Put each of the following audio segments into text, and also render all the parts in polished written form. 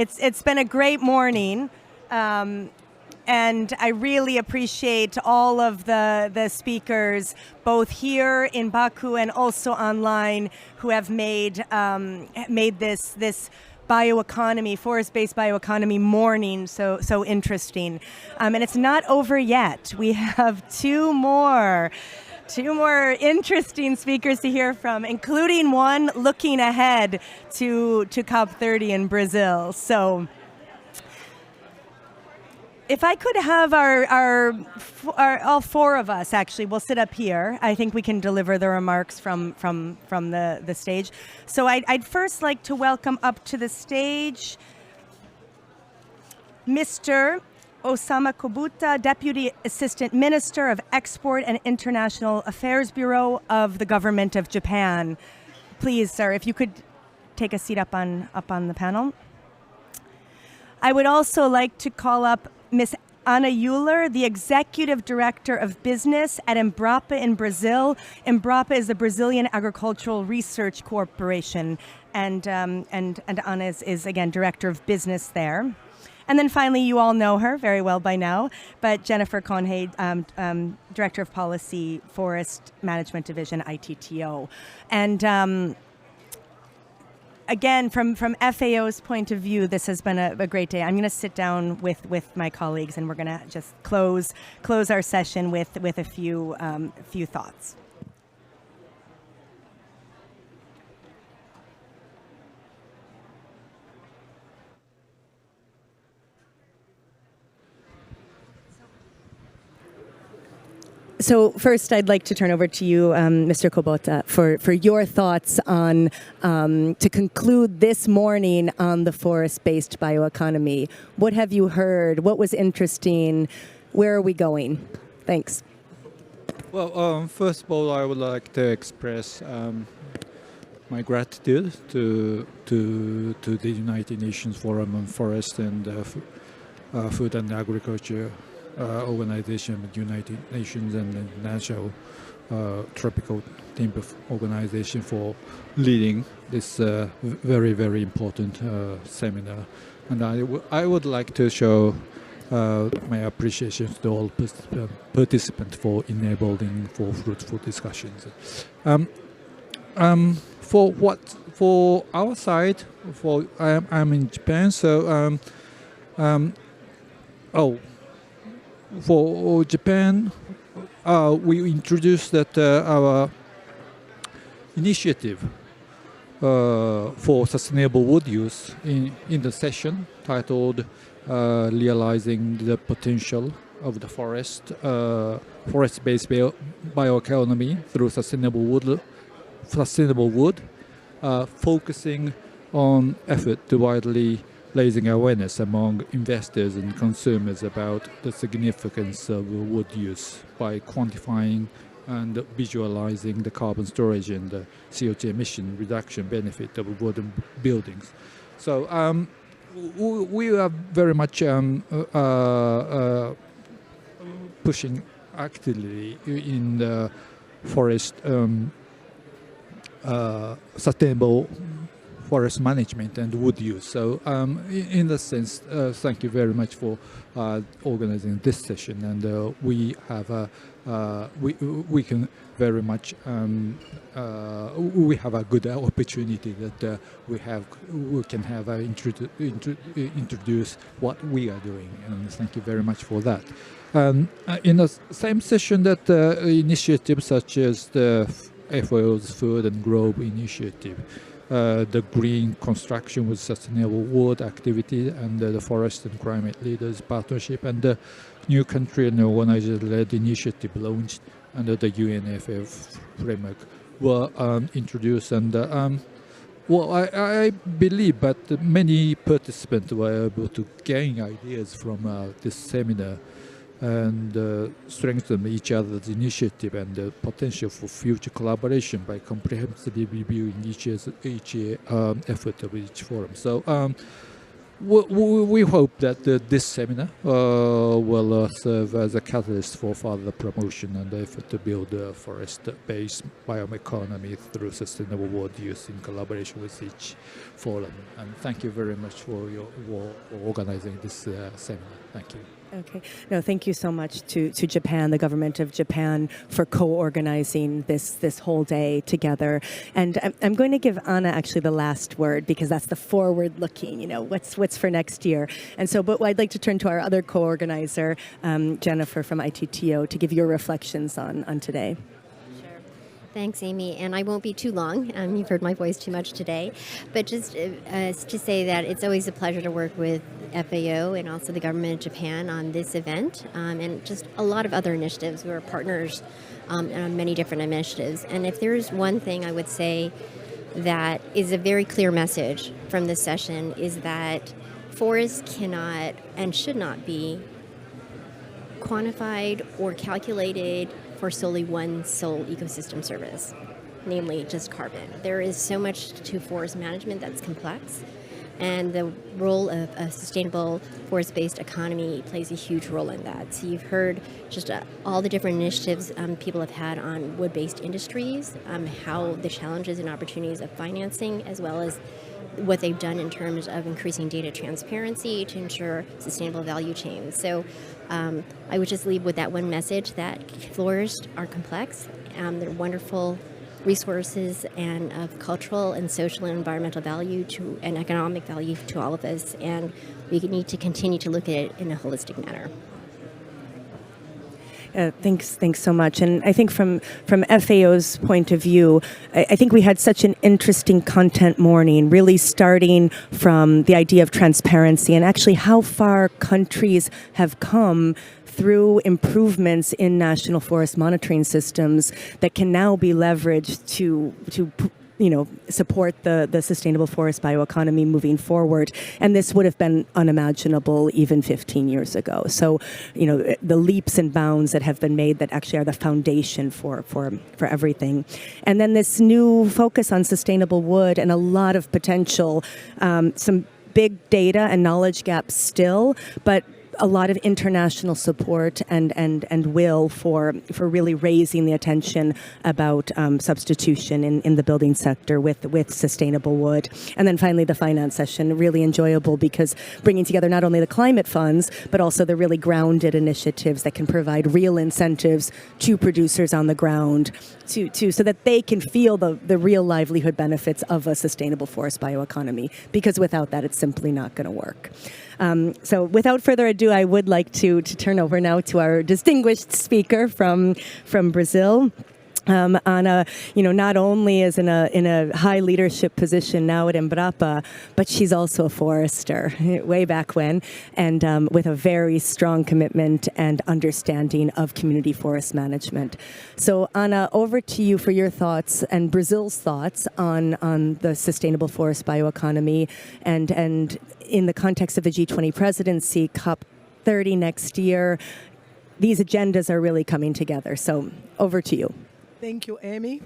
It's been a great morning. And I really appreciate all of the speakers, both here in Baku and also online, who have made this bioeconomy, forest-based bioeconomy morning so interesting. And it's not over yet. We have two more interesting speakers to hear from, including one looking ahead to COP30 in Brazil. So if I could have our all four of us, actually, we'll sit up here. I think we can deliver the remarks from the stage. So I'd first like to welcome up to the stage Mr. Osama Kobuta, Deputy Assistant Minister of Export and International Affairs Bureau of the Government of Japan. Please, sir, if you could take a seat up on the panel. I would also like to call up Ms. Ana Euler, the Executive Director of Business at Embrapa in Brazil. Embrapa is the Brazilian Agricultural Research Corporation, and Ana is again Director of Business there. And then finally, you all know her very well by now, but Jennifer Conhay, Director of Policy, Forest Management Division, ITTO. And again, from FAO's point of view, this has been a great day. I'm going to sit down with my colleagues, and we're going to just close our session with a few thoughts. So first, I'd like to turn over to you, Mr. Kubota, for your thoughts on, to conclude this morning on the forest-based bioeconomy. What have you heard? What was interesting? Where are we going? Thanks. Well, first of all, I would like to express my gratitude to the United Nations Forum on Forest and Food and Agriculture Organization, United Nations, and the National Tropical Timber Organization for leading this very, very important seminar. And I would like to show my appreciation to all participants for enabling for fruitful discussions. For our side, I'm in Japan, so for Japan, we introduced that our initiative for sustainable wood use in the session titled "Realizing the Potential of the Forest, Forest-Based Bioeconomy Through Sustainable Wood," focusing on effort to widely raising awareness among investors and consumers about the significance of wood use by quantifying and visualizing the carbon storage and the CO2 emission reduction benefit of wooden buildings. So we are very much pushing actively in the forest sustainable forest management and wood use. So in that sense, thank you very much for organizing this session, and we have we can very much we have a good opportunity that we can have introduce what we are doing, and thank you very much for that. In the same session, that initiatives such as the FAO's Food and Grove Initiative, the green construction with sustainable wood activity, and the Forest and Climate Leaders Partnership, and the new country and organizer-led initiative launched under the UNFF framework were introduced. And well, I believe that many participants were able to gain ideas from this seminar and strengthen each other's initiative and the potential for future collaboration by comprehensively reviewing each effort of each forum. So We hope that this seminar will serve as a catalyst for further promotion and effort to build a forest-based bioeconomy through sustainable wood use in collaboration with each forum. And thank you very much for organizing this seminar. Thank you. Okay. No, thank you so much to Japan, the government of Japan, for co-organizing this whole day together. And I'm going to give Anna actually the last word because that's the forward-looking, what's for next year. And so, but I'd like to turn to our other co-organizer, Jennifer from ITTO, to give your reflections on today. Thanks, Amy. And I won't be too long. You've heard my voice too much today. But just to say that it's always a pleasure to work with FAO and also the government of Japan on this event and just a lot of other initiatives. We're partners on many different initiatives. And if there's one thing I would say that is a very clear message from this session is that forests cannot and should not be quantified or calculated for solely one sole ecosystem service, namely just carbon. There is so much to forest management that's complex, and the role of a sustainable forest-based economy plays a huge role in that. So you've heard just all the different initiatives people have had on wood-based industries, how the challenges and opportunities of financing, as well as what they've done in terms of increasing data transparency to ensure sustainable value chains. So I would just leave with that one message that forests are complex. They're wonderful resources and of cultural and social and environmental value to and economic value to all of us. And we need to continue to look at it in a holistic manner. Thanks so much. And I think from FAO's point of view, I think we had such an interesting content morning, really starting from the idea of transparency and actually how far countries have come through improvements in national forest monitoring systems that can now be leveraged to support the sustainable forest bioeconomy moving forward. And this would have been unimaginable even 15 years ago. So, the leaps and bounds that have been made that actually are the foundation for everything. And then this new focus on sustainable wood and a lot of potential, some big data and knowledge gaps still, but a lot of international support and will for really raising the attention about substitution in the building sector with sustainable wood. And then finally, the finance session, really enjoyable because bringing together not only the climate funds, but also the really grounded initiatives that can provide real incentives to producers on the ground so that they can feel the real livelihood benefits of a sustainable forest bioeconomy, because without that, it's simply not going to work. So without further ado, I would like to turn over now to our distinguished speaker from Brazil. Anna, not only is in a high leadership position now at Embrapa, but she's also a forester way back when, and with a very strong commitment and understanding of community forest management. So Anna, over to you for your thoughts and Brazil's thoughts on the sustainable forest bioeconomy and in the context of the G20 presidency, COP30 next year. These agendas are really coming together. So over to you. Thank you, Amy.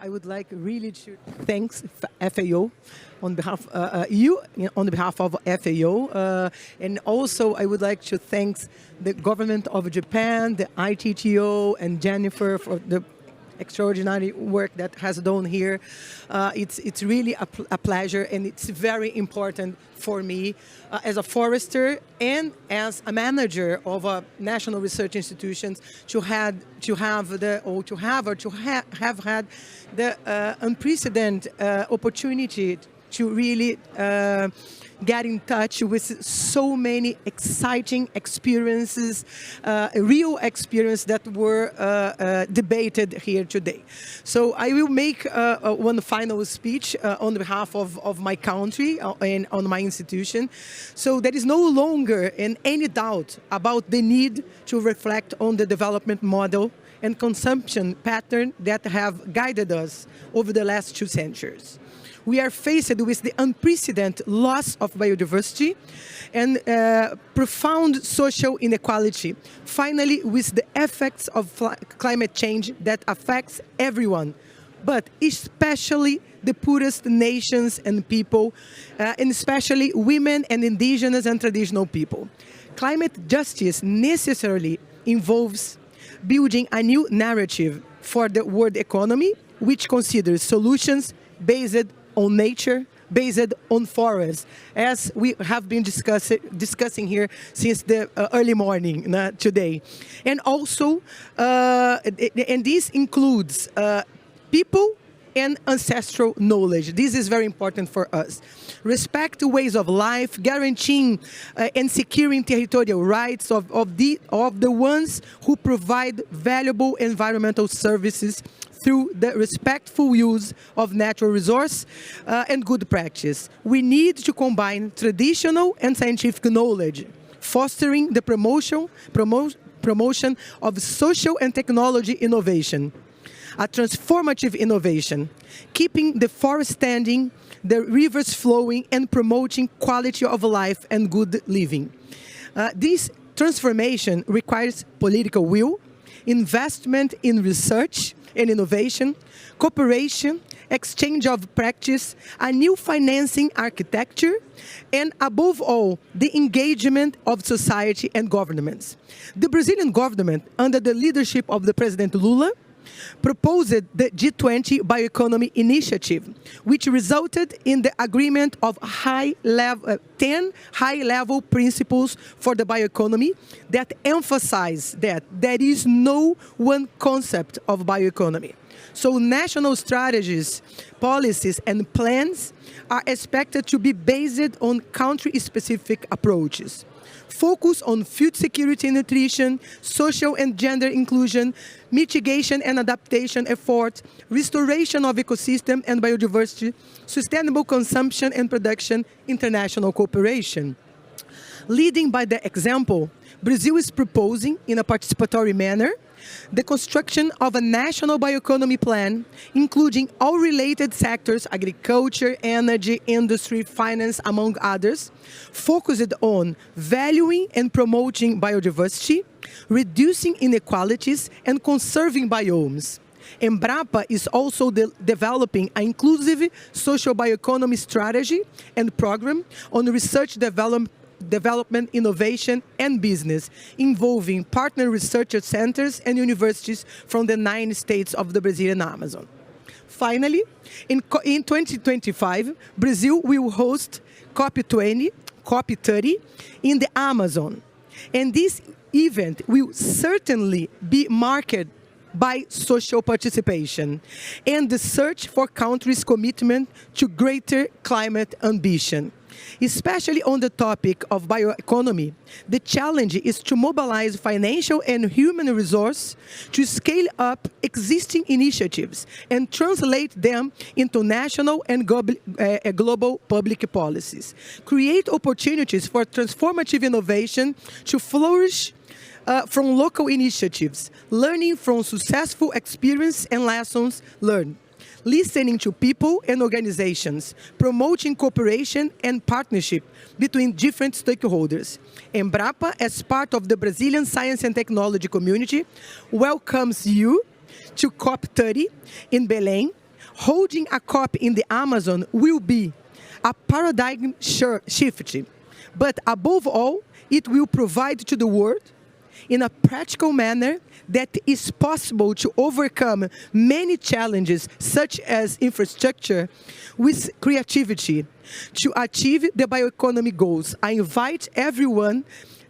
I would like really to thank FAO on behalf on behalf of FAO, and also I would like to thank the government of Japan, the ITTO, and Jennifer for the extraordinary work that has done here. It's really a pleasure, and it's very important for me as a forester and as a manager of a national research institutions to have had the unprecedented opportunity to really get in touch with so many exciting experiences, real experience that were debated here today. So I will make one final speech on behalf of my country and on my institution. So there is no longer any doubt about the need to reflect on the development model and consumption pattern that have guided us over the last 2 centuries. We are faced with the unprecedented loss of biodiversity and profound social inequality, finally with the effects of climate change that affects everyone, but especially the poorest nations and people, and especially women and indigenous and traditional people. Climate justice necessarily involves building a new narrative for the world economy, which considers solutions based on nature, based on forests, as we have been discussing here since the early morning today. And also, and this includes people and ancestral knowledge. This is very important for us. Respect to ways of life, guaranteeing and securing territorial rights of the ones who provide valuable environmental services through the respectful use of natural resource and good practice. We need to combine traditional and scientific knowledge, fostering the promotion of social and technology innovation, a transformative innovation, keeping the forest standing, the rivers flowing, and promoting quality of life and good living. This transformation requires political will, investment in research and innovation, cooperation, exchange of practice, a new financing architecture, and above all, the engagement of society and governments. The Brazilian government, under the leadership of the President Lula, proposed the G20 Bioeconomy Initiative, which resulted in the agreement of 10 high-level principles for the bioeconomy that emphasize that there is no one concept of bioeconomy. So national strategies, policies, and plans are expected to be based on country-specific approaches. Focus on food security and nutrition, social and gender inclusion, mitigation and adaptation efforts, restoration of ecosystem and biodiversity, sustainable consumption and production, international cooperation. Leading by the example, Brazil is proposing, in a participatory manner, the construction of a national bioeconomy plan, including all related sectors, agriculture, energy, industry, finance, among others, focused on valuing and promoting biodiversity, reducing inequalities, and conserving biomes. Embrapa is also developing an inclusive social bioeconomy strategy and program on research development, innovation, and business, involving partner research centers and universities from the 9 states of the Brazilian Amazon. Finally, in 2025, Brazil will host COP30 in the Amazon. And this event will certainly be marked by social participation and the search for countries' commitment to greater climate ambition. Especially on the topic of bioeconomy, the challenge is to mobilize financial and human resources to scale up existing initiatives and translate them into national and global public policies. Create opportunities for transformative innovation to flourish from local initiatives, learning from successful experience and lessons learned. Listening to people and organizations, promoting cooperation and partnership between different stakeholders. Embrapa, as part of the Brazilian science and technology community, welcomes you to COP30 in Belém. Holding a COP in the Amazon will be a paradigm shift, but above all, it will provide to the world in a practical manner that is possible to overcome many challenges, such as infrastructure, with creativity to achieve the bioeconomy goals. I invite everyone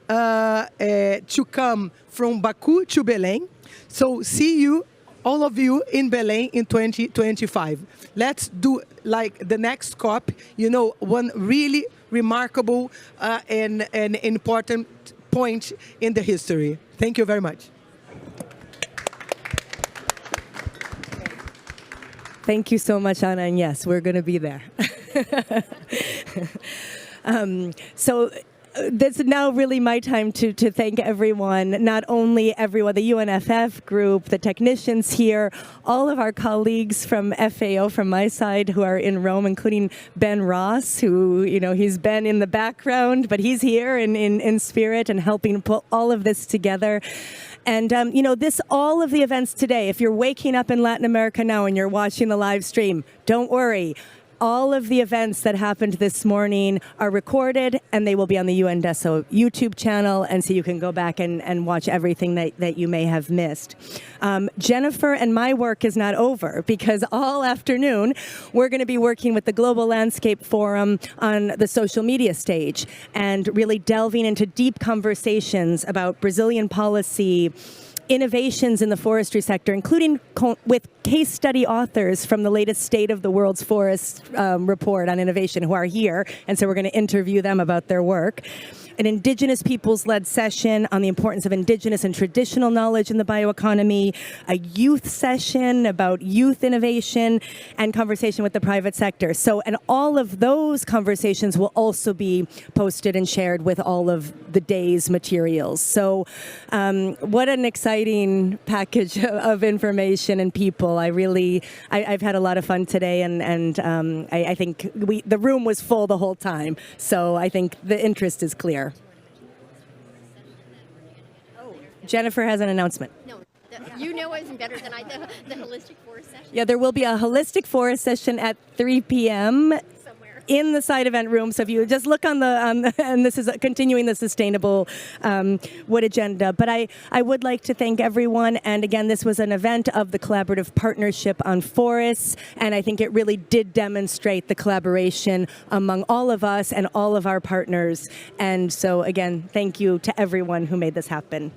to come from Baku to Belém. So see you, all of you, in Belém in 2025. Let's do like the next COP, one really remarkable and important point in the history. Thank you very much. Thank you so much, Ana, and yes, we're going to be there. So That's now really my time to thank everyone, not only everyone, the UNFF group, the technicians here, all of our colleagues from FAO from my side who are in Rome, including Ben Ross, who, he's been in the background, but he's here in spirit and helping put all of this together. And, all of the events today, if you're waking up in Latin America now and you're watching the live stream, don't worry. All of the events that happened this morning are recorded, and they will be on the UN DESA YouTube channel, and so you can go back and watch everything that you may have missed. Jennifer and my work is not over, because all afternoon we're going to be working with the Global Landscape Forum on the social media stage and really delving into deep conversations about Brazilian policy, innovations in the forestry sector, including with case study authors from the latest State of the World's Forest report on innovation who are here. And so we're going to interview them about their work. An Indigenous peoples-led session on the importance of Indigenous and traditional knowledge in the bioeconomy, a youth session about youth innovation, and conversation with the private sector. So, and all of those conversations will also be posted and shared with all of the day's materials. So, what an exciting package of information and people. I've had a lot of fun today, and I think the room was full the whole time. So I think the interest is clear. Jennifer has an announcement. No, it better than I, the holistic forest session. Yeah, there will be a holistic forest session at 3 p.m. Somewhere in the side event room. So if you just look on and this is continuing the sustainable wood agenda. But I would like to thank everyone. And again, this was an event of the Collaborative Partnership on Forests. And I think it really did demonstrate the collaboration among all of us and all of our partners. And so again, thank you to everyone who made this happen.